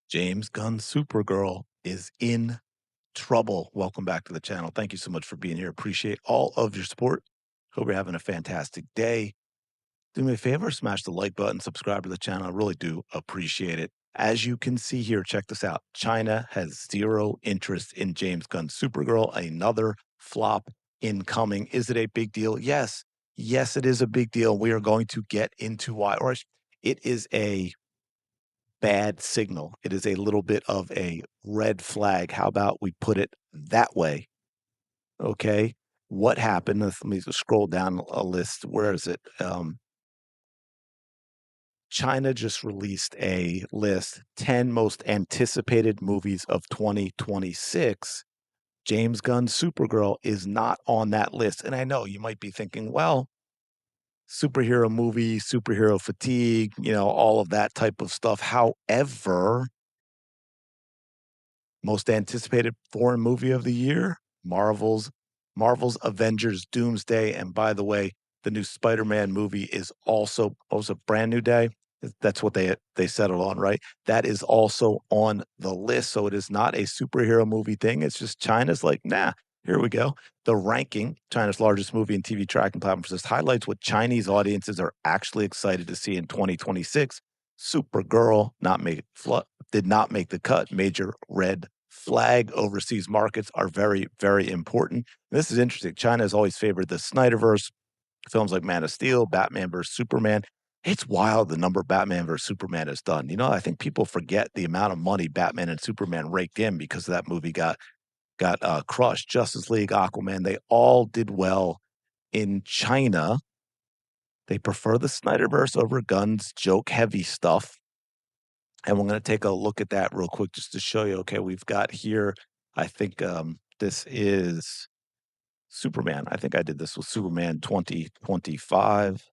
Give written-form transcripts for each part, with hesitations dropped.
James Gunn's Supergirl is in trouble. Welcome back to the channel. Thank you so much for being here. Appreciate all of your support. Hope you're having a fantastic day. Do me a favor, smash the like button, subscribe to the channel. I really do appreciate it. As you can see here, check this out. China has zero interest in James Gunn's Supergirl. Another flop incoming. Is it a big deal? Yes. Yes, it is a big deal. We are going to get into why. It is a bad signal. It is a little bit of a red flag. How about we put it that way? Okay. What happened? Let me just scroll down a list. Where is it? China just released a list 10 most anticipated movies of 2026. James Gunn's Supergirl is not on that list. And I know you might be thinking, well, superhero movie, superhero fatigue, all of that type of stuff. However, most anticipated foreign movie of the year, Marvel's Avengers Doomsday. And by the way, the new Spider-Man movie is also a brand new day. That's what they settled on, right? That is also on the list. So it is not a superhero movie thing. It's just China's like, nah, here we go. The ranking, China's largest movie and TV tracking platform, just highlights what Chinese audiences are actually excited to see in 2026. Supergirl did not make the cut. Major red flag. Overseas markets are very, very important. This is interesting. China has always favored the Snyderverse, films like Man of Steel, Batman versus Superman. It's wild the number Batman versus Superman has done. I think people forget the amount of money Batman and Superman raked in because that movie got crushed. Justice League, Aquaman, they all did well in China. They prefer the Snyderverse over Gunn's joke-heavy stuff. And we're going to take a look at that real quick just to show you. Okay, we've got here, I think this is Superman. I think I did this with Superman 2025.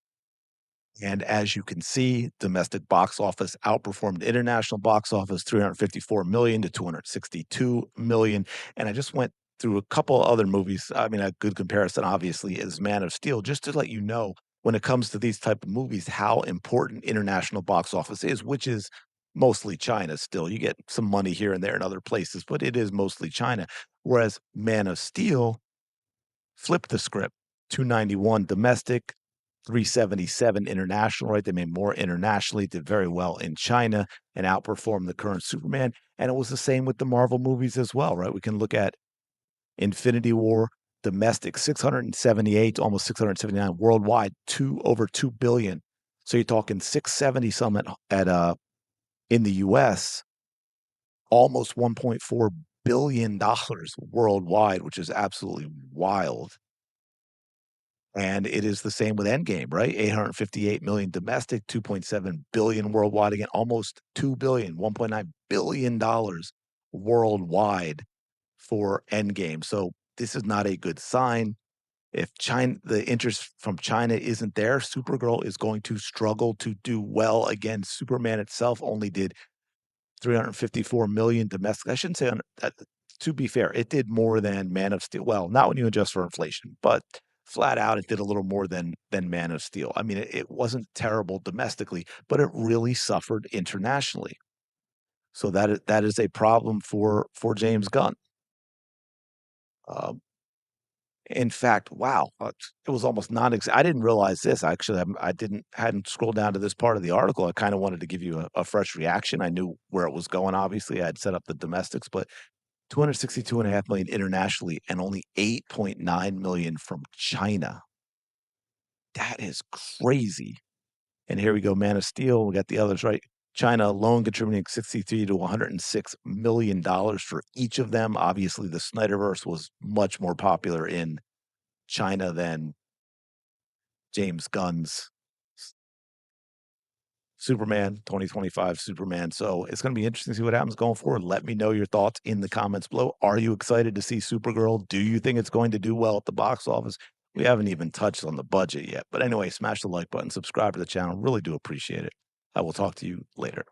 And as you can see, domestic box office outperformed international box office 354 million to 262 million. And I just went through a couple other movies. I mean, a good comparison, obviously, is Man of Steel, just to let you know when it comes to these type of movies, how important international box office is, which is mostly China still. You get some money here and there in other places, but it is mostly China. Whereas Man of Steel flipped the script. 291 domestic, 377 international, right? They made more internationally, did very well in China, and outperformed the current Superman. And it was the same with the Marvel movies as well, right? We can look at Infinity War, domestic 678, almost 679 worldwide, over 2 billion. So you're talking 670 some at in the US, almost 1.4 billion dollars worldwide, which is absolutely wild. And it is the same with Endgame, right? 858 million domestic, 2.7 billion worldwide, again, almost 2 billion, 1.9 billion dollars worldwide for Endgame. So this is not a good sign. If the interest from China isn't there, Supergirl is going to struggle to do well. Again, Superman itself only did 354 million domestic. I shouldn't say to be fair, it did more than Man of Steel. Well, not when you adjust for inflation, but flat out, it did a little more than Man of Steel. I mean, it wasn't terrible domestically, but it really suffered internationally. So that is a problem for James Gunn. Um, in fact, wow, it was almost I didn't realize this. Actually, hadn't scrolled down to this part of the article. I kind of wanted to give you a fresh reaction. I knew where it was going. Obviously, I had set up the domestics, but 262.5 million internationally and only 8.9 million from China. That is crazy. And here we go, Man of Steel. We got the others, right? China alone contributing 63 to 106 million dollars for each of them. Obviously, the Snyderverse was much more popular in China than James Gunn's Superman 2025 Superman. So it's going to be interesting to see what happens going forward. Let me know your thoughts in the comments below. Are you excited to see Supergirl? Do you think it's going to do well at the box office? We haven't even touched on the budget yet. But anyway, smash the like button, subscribe to the channel. Really do appreciate it. I will talk to you later.